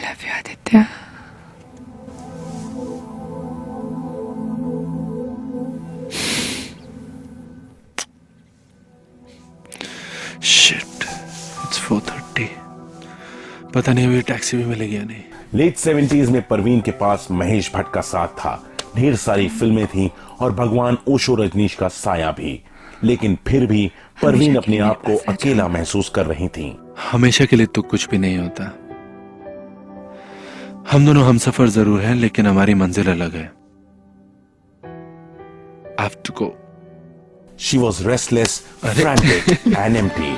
love you, Aditya. Shit, it's 4:30. पता नहीं अभी टैक्सी भी मिलेगी या नहीं। लेट 70s में परवीन के पास महेश भट्ट का साथ था, ढेर सारी फिल्में थी और भगवान ओशो रजनीश का साया भी, लेकिन फिर भी परवीन अपने आप को अकेला महसूस कर रही थी। हमेशा के लिए तो कुछ भी नहीं होता। हम दोनों हमसफर जरूर हैं, लेकिन हमारी मंजिल अलग है। I have to go. She was restless, frantic, and empty.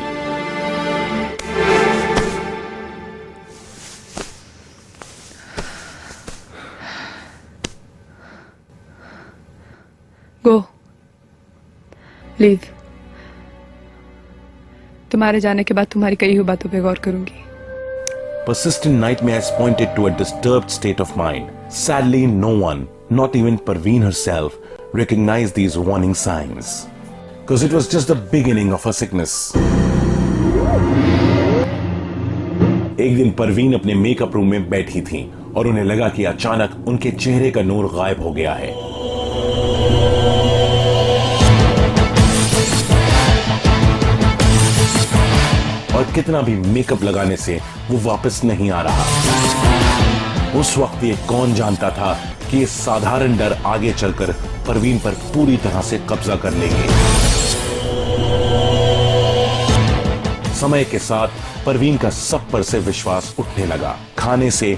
Go. Leave. तुम्हारे जाने के बाद तुम्हारी कही हुई बातों पे गौर करूंगी। Persistent nightmares pointed to a disturbed state of mind. Sadly, no one, not even Parveen herself, recognized these warning signs. Because it was just the beginning of her sickness. एक दिन परवीन अपने मेकअप रूम में बैठी थी और उन्हें लगा कि अचानक उनके चेहरे का नूर गायब हो गया है। और कितना भी मेकअप लगाने से वो वापस नहीं आ रहा। उस वक्त ये कौन जानता था कि ये साधारण डर आगे चलकर परवीन पर पूरी तरह से कब्जा कर लेंगे। समय के साथ परवीन का सब पर से विश्वास उठने लगा, खाने से,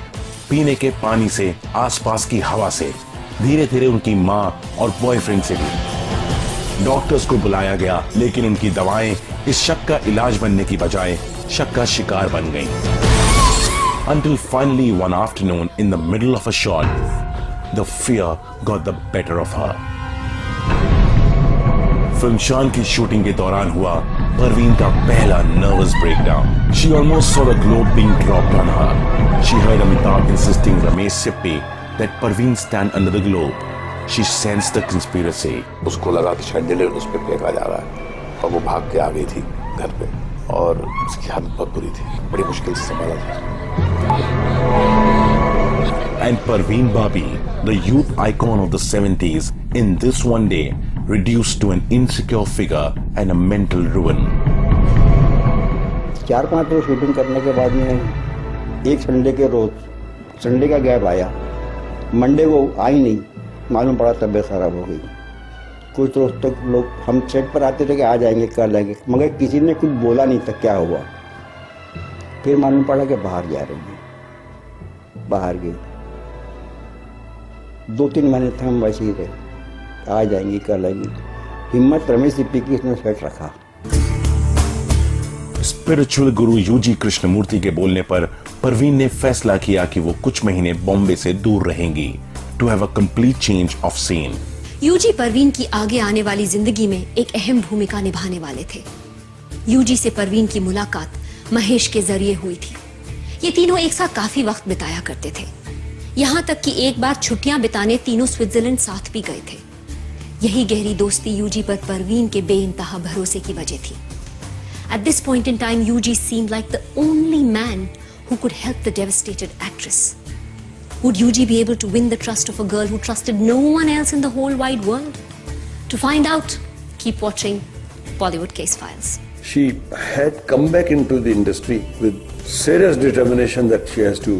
पीने के पानी से, आसपास की हवा से, धीरे धीरे उनकी मां और बॉयफ्रेंड से भी। डॉक्टर्स को बुलाया गया, लेकिन उनकी दवाएं इस शक का इलाज बनने की बजाय शक का शिकार बन गईं। Until finally one afternoon in the middle of a shot, the fear got the better of her. Film शान की शूटिंग के दौरान हुआ परवीन का पहला nervous breakdown. She almost saw the globe being dropped on her. She heard Amitabh insisting Ramesh Sippy that Parveen stand under the globe. She sensed the conspiracy. उसको लगा कि शायद डिलीवर उस पर फेंका जा रहा है और वो भाग के आ गई थी घर पे और उसकी हालत बहुत बुरी थी, बड़ी मुश्किल से संभाला था। And Parveen Babi, the youth icon of the 70s, in this one day reduced to an insecure figure and a mental ruin. 4-5 रोज शूटिंग करने के बाद में एक संडे के रोज, संडे का गैप आया, मंडे को आई नहीं, मालूम पड़ा तबीयत खराब हो गई। कुछ रोज तक लोग हम सेट पर आते थे कि आ जाएंगे कर लेंगे, मगर किसी ने कुछ बोला नहीं था क्या हुआ। फिर मालूम पड़ा कि बाहर जा रही है, बाहर गई। 2-3 महीने तक हम वैसे ही रहे, आ जाएंगी कर लेंगी। हिम्मत रमेश सिप्पी की इसने सेट रखा। स्पिरिचुअल गुरु यूजी कृष्णमूर्ति के बोलने पर परवीन ने फैसला किया कि वो कुछ महीने बॉम्बे से दूर रहेंगी, to have a complete change of scene. UG Parveen की आगे आने वाली जिंदगी में एक अहम भूमिका निभाने वाले थे। यूजी से परवीन की मुलाकात महेश के जरिए हुई थी। ये तीनों एक साथ काफी वक्त बिताया करते थे, यहाँ तक कि एक बार छुट्टियां बिताने तीनों स्विट्जरलैंड साथ भी गए थे। यही गहरी दोस्ती यूजी पर परवीन के बेइंतहा भरोसे की वजह थी। At this point in time, Yuji seemed like the only man who could help the devastated actress. Would Yuji be able to win the trust of a girl who trusted no one else in the whole wide world? To find out, keep watching Bollywood Case Files. She had come back into the industry with serious determination that she has to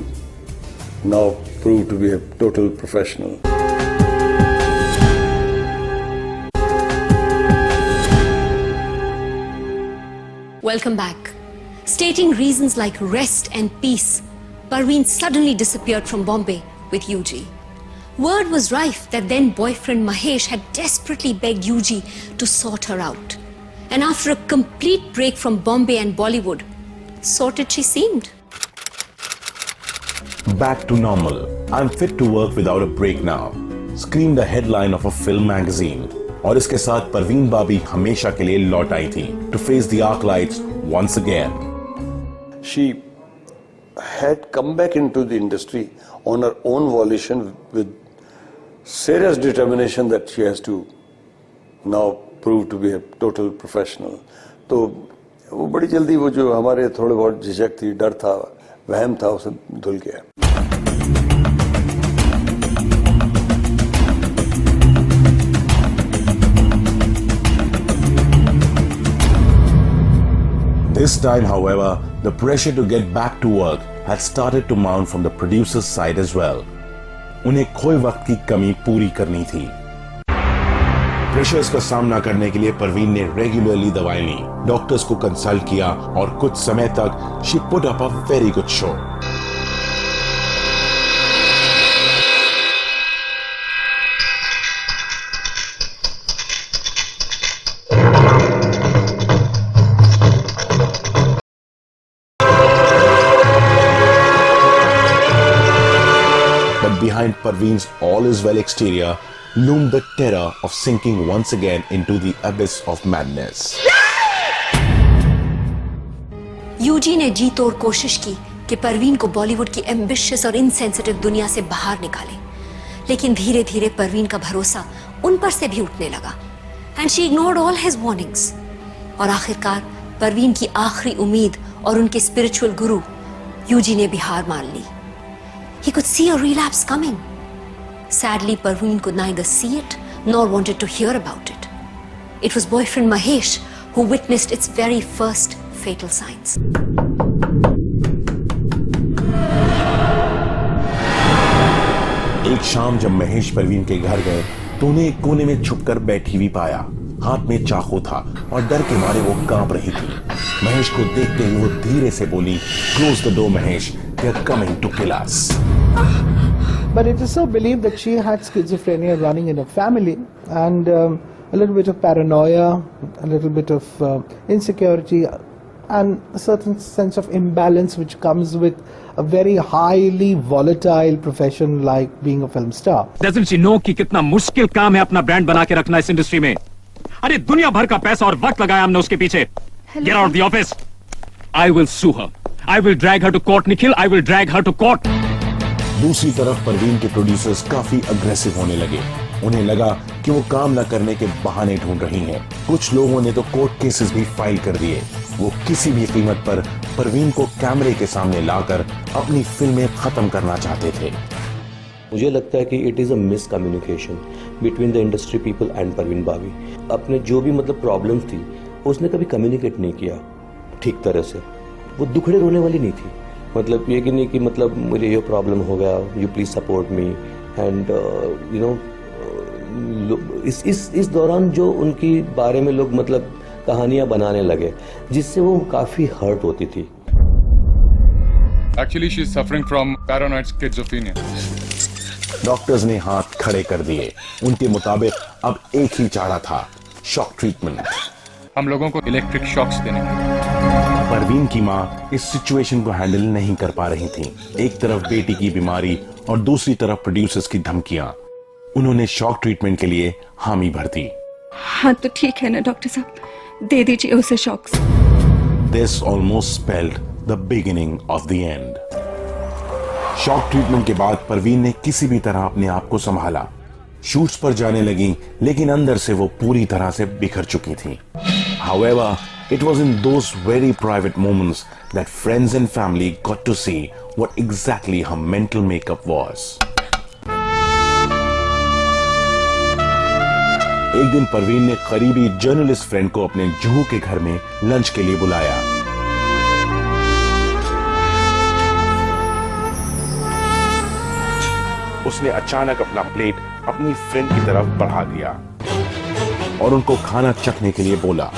now prove to be a total professional. Welcome back. Stating reasons like rest and peace, Parveen suddenly disappeared from Bombay with Yuji. Word was rife that then boyfriend Mahesh had desperately begged Yuji to sort her out. And after a complete break from Bombay and Bollywood, sorted she seemed. Back to normal. I'm fit to work without a break now. Screamed the headline of a film magazine. और इसके साथ परवीन बाबी हमेशा के लिए लौट आई थी, to face the arc lights once again. She had come back into the industry on her own volition with serious determination that she has to now prove to be a total professional. तो वो बड़ी जल्दी वो जो हमारे थोड़े बहुत झिझक थी, डर था, वहम था, वो सब धुल गया। This time, however, the pressure to get back to work had started to mount from the producer's side as well. उन्हें खोए वक्त की कमी पूरी करनी थी। प्रेशर्स का सामना करने के लिए परवीन ने रेगुलरली दवाएं ली, डॉक्टर्स को कंसल्ट किया और कुछ समय तक she put up a very good show. Behind Parveen's all is well exterior loomed the terror of sinking once again into the abyss of madness. UG ने जी तोड़ कोशिश की कि परवीन को बॉलीवुड की एम्बिशियस और इनसेंसिटिव दुनिया से बाहर निकाले, लेकिन धीरे धीरे परवीन का भरोसा उन पर से भी उठने लगा and she ignored all his warnings. और आखिरकार परवीन की आखिरी उम्मीद और उनके स्पिरिचुअल गुरु यूजी ने भी हार मान ली। He could see a relapse coming. Sadly, Parveen could neither see it nor wanted to hear about it. It was boyfriend Mahesh who witnessed its very first fatal signs. एक शाम जब महेश परवीन के घर गए तो उन्हें एक कोने में छुपकर बैठी हुई पाया। हाथ में चाकू था और डर के मारे वो कांप रही थी। महेश को देखते ही वो धीरे से बोली, "Close the door, Mahesh. They're coming to kill us." But it is so believed that she had schizophrenia running in her family, and a little bit of paranoia, a little bit of insecurity, and a certain sense of imbalance which comes with a very highly volatile profession like being a film star. Doesn't she know कि कितना मुश्किल काम है अपना brand बना के रखना इस इंडस्ट्री में? अरे दुनिया भर का पैसा और वक्त लगाया हमने उसके पीछे। Get out of the office. I will sue her. I will drag her to court, Nikhil. I will drag her to court. दूसरी तरफ परवीन के प्रोड्यूसर्स काफी अग्रेसिव होने लगे। उन्हें लगा कि वो काम न करने के बहाने ढूंढ रही हैं। कुछ लोगों ने तो कोर्ट केसेस भी फाइल कर दिए। वो किसी भी कीमत पर परवीन को कैमरे के सामने लाकर अपनी फिल्में खत्म करना चाहते थे। मुझे लगता है कि it is a miscommunication between the industry people and Parveen Babi. अपने जो भी मतलब प्रॉब्लम्स थी उसने कभी कम्युनिकेट नहीं किया ठीक तरह से। वो दुखड़े रोने वाली नहीं थी, मतलब ये कि नहीं कि मतलब मुझे ये प्रॉब्लम हो गया, you please support me and you know. इस दौरान जो उनकी बारे में लोग मतलब कहानियां बनाने लगे जिससे वो काफी हर्ट होती थी। Actually, she is suffering from paranoid schizophrenia. Doctors ने हाथ खड़े कर दिए। उनके मुताबिक अब एक ही चारा था, शॉक ट्रीटमेंट। हम लोगों को इलेक्ट्रिक शॉक्स देने हैं। परवीन की मां इस सिचुएशन को हैंडल नहीं कर पा रही थी। एक तरफ बेटी की बीमारी और दूसरी तरफ प्रोड्यूसर्स की धमकियां। उन्होंने शॉक ट्रीटमेंट के लिए हामी भर दी। हाँ तो ठीक है ना डॉक्टर साहब, दे दीजिए उसे shocks. This almost spelled the beginning of the end. Shock treatment के बाद परवीन ने किसी भी तरह अपने आप को संभाला। शूट्स पर जाने लगी, लेकिन अंदर से वो पूरी तरह से बिखर चुकी थी। However, it was in those very private moments that friends and family got to see what exactly her mental makeup was. एक दिन परवीन ने करीबी जर्नलिस्ट फ्रेंड को अपने जुहू के घर में लंच के लिए बुलाया। उसने अचानक अपना प्लेट अपनी फ्रेंड की तरफ बढ़ा दिया और उनको खाना चखने के लिए बोला।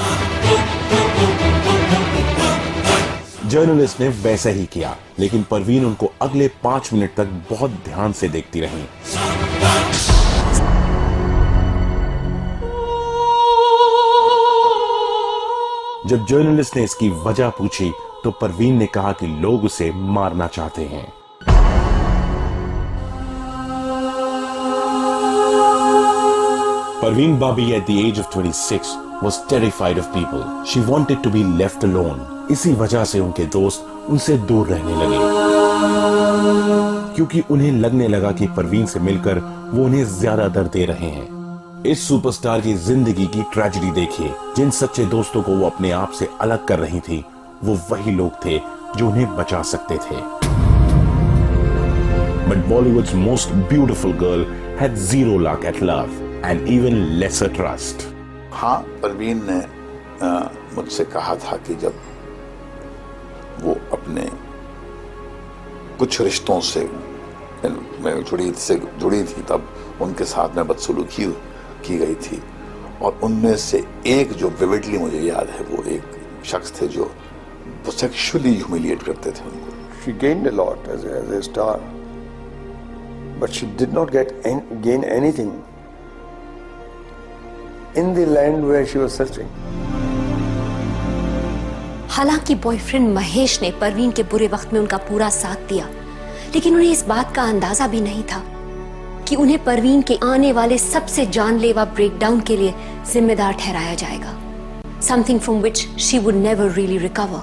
जर्नलिस्ट ने वैसा ही किया, लेकिन परवीन उनको अगले 5 मिनट तक बहुत ध्यान से देखती रही। जब जर्नलिस्ट ने इसकी वजह पूछी तो परवीन ने कहा कि लोग उसे मारना चाहते हैं। Parveen Babi at the age of 26 was terrified of people. She wanted to be left alone. इसी वजह से उनके दोस्त उनसे दूर रहने लगे, क्योंकि उन्हें लगने लगा कि परवीन से मिलकर वो उन्हें ज्यादा दर्द दे रहे हैं। इस सुपरस्टार की जिंदगी की ट्रेजेडी देखिए। जिन सच्चे दोस्तों को वो अपने आप से अलग कर रही थी, वो वही लोग थे जो उन्हें बचा सकते थे। But Bollywood's most beautiful girl had zero luck at love and even lesser trust. हाँ, परवीन ने मुझसे कहा था कि जब कुछ रिश्तों से मैं जुड़ी थी तब उनके साथ में बदसलूकी की गई थी, और उनमें से एक जो विविडली मुझे याद है, वो एक शख्स थे जो सेक्सुअली ह्यूमिलिएट करते थे उनको. She gained a lot as a star, but she did not gain anything in the land where she was searching. हालांकि बॉयफ्रेंड महेश ने परवीन के बुरे वक्त में उनका पूरा साथ दिया, लेकिन उन्हें इस बात का अंदाजा भी नहीं था कि उन्हें परवीन के आने वाले सबसे जानलेवा ब्रेकडाउन के लिए जिम्मेदार ठहराया जाएगा. Something from which she would never really recover.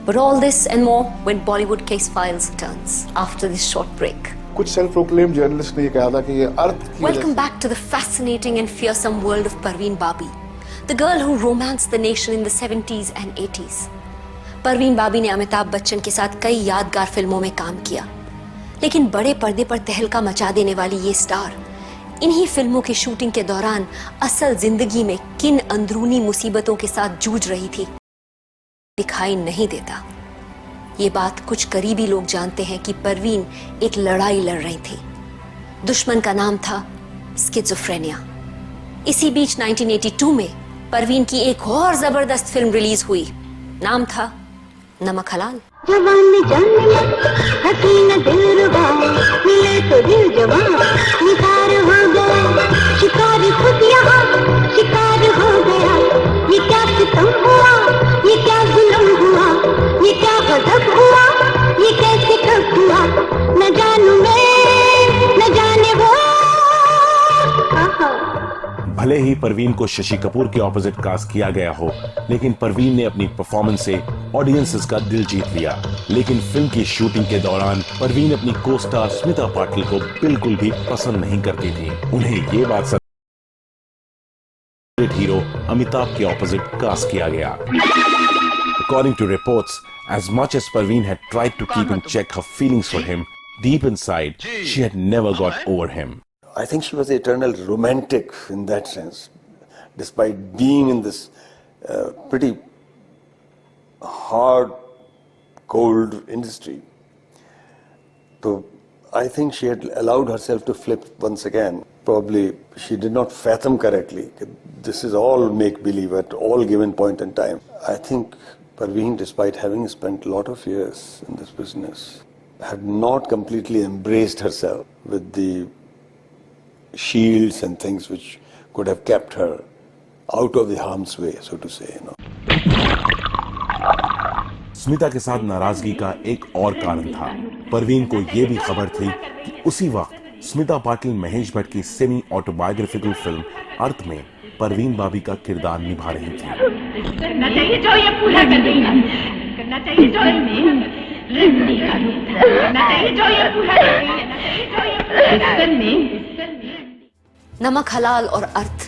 But all this and more when Bollywood Case Files returns after this short break. कुछ सेल्फ प्रोक्लेम जर्नलिस्ट ने ये कहा था कि ये अर्थ की Welcome back to the fascinating and fearsome world of Parveen Babi, the girl who romanced the nation in the 70s and 80s. Parveen बाबी ने अमिताभ बच्चन के साथ कई यादगार फिल्मों में काम किया, लेकिन बड़े पर्दे पर तहलका मचा देने वाली ये स्टार इन्हीं फिल्मों की शूटिंग के दौरान असल जिंदगी में किन अंदरूनी मुसीबतों के साथ जूझ रही थी दिखाई नहीं देता. ये बात कुछ करीबी लोग जानते हैं कि परवीन एक लड़ाई लड़ रही थी. दुश्मन का नाम था स्किज़ोफ्रेनिया. इसी बीच 1982 में परवीन की एक और जबरदस्त फिल्म रिलीज हुई. नाम था नमक हलाल. जवान जानिया हसीना दिलरुबा मिले तो दिल जवान निसार हो गया. शिकारी खुद यहाँ शिकार हो गया. ये क्या सितम हुआ, ये क्या जुल्म हुआ, ये क्या गजब हुआ, ये कैसे कब हुआ, न जानू मैं न जाने वो. भले ही परवीन को शशि कपूर के ऑपोजिट कास्ट किया गया हो, लेकिन परवीन ने अपनी परफॉर्मेंस से ऑडियंसेस का दिल जीत लिया. लेकिन फिल्म की शूटिंग के दौरान परवीन अपनी को स्टार स्मिता पाटिल को बिल्कुल भी पसंद नहीं करती थी. उन्हें ये बात हीरो अमिताभ के ऑपोजिट कास्ट किया गया. According to reports, as much as Parveen had tried to keep in check her feelings for him, deep inside she had never got over him. I think she was an eternal romantic in that sense, despite being in this pretty hard, cold industry. So I think she had allowed herself to flip once again. Probably she did not fathom correctly. This is all make-believe at all given point in time. I think Parveen, despite having spent a lot of years in this business, had not completely embraced herself with the shields and things which could have kept her out of the harm's way, so to say, you know. Smita के साथ नाराजगी का एक और कारण था. परवीन को यह भी खबर थी कि उसी वक्त स्मिता पाटिल महेश भट्ट की सेमी ऑटोबायोग्राफिकल फिल्म अर्थ में परवीन बाबी का किरदार निभा रही थी. नमक हलाल और अर्थ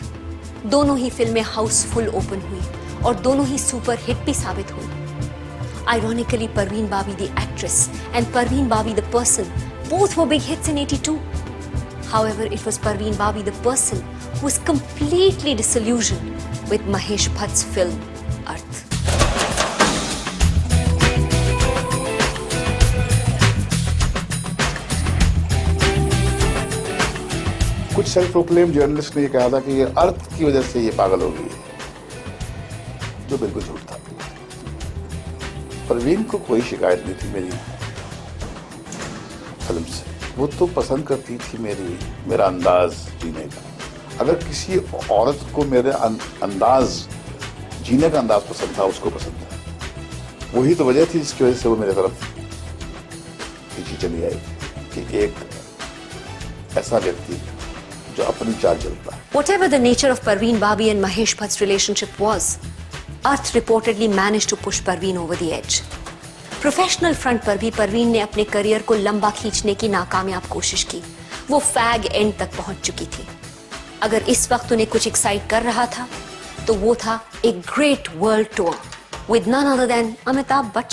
दोनों ही फिल्में हाउसफुल ओपन हुई और दोनों ही सुपर हिट भी साबित हुई. Ironically, Parveen Babi the actress and Parveen Babi the person both were big hits in 82. However, it was Parveen Babi the person who was completely disillusioned with Mahesh Bhatt's film Arth. कुछ self proclaim journalist ने ये कहा था कि ये अर्थ की वजह से ये पागल हो गई है, जो बिल्कुल झूठ था. परवीन को कोई शिकायत नहीं थी मेरी फिल्म से. वो तो पसंद करती थी मेरा अंदाज जीने का. अगर किसी औरत को मेरे अंदाज जीने का अंदाज पसंद था, उसको पसंद था. वही तो वजह थी जिसकी वजह से वो मेरे तरफ पीछे चली आई कि एक ऐसा व्यक्ति जो अपनी चाल चलता है. Whatever the nature of Parveen Babi and Mahesh Bhatt's relationship was, Arth reportedly managed to push Parveen over the edge. Professional front पर भी परवीन ने अपने करियर को लंबा खींचने की नाकामयाब कोशिश की. वो फैग एंड तक पहुंच चुकी थी. अगर इस वक्त उन्हें कुछ एक्साइट कर रहा था तो वो था एक great world tour with none other than Amitabh Bachchan.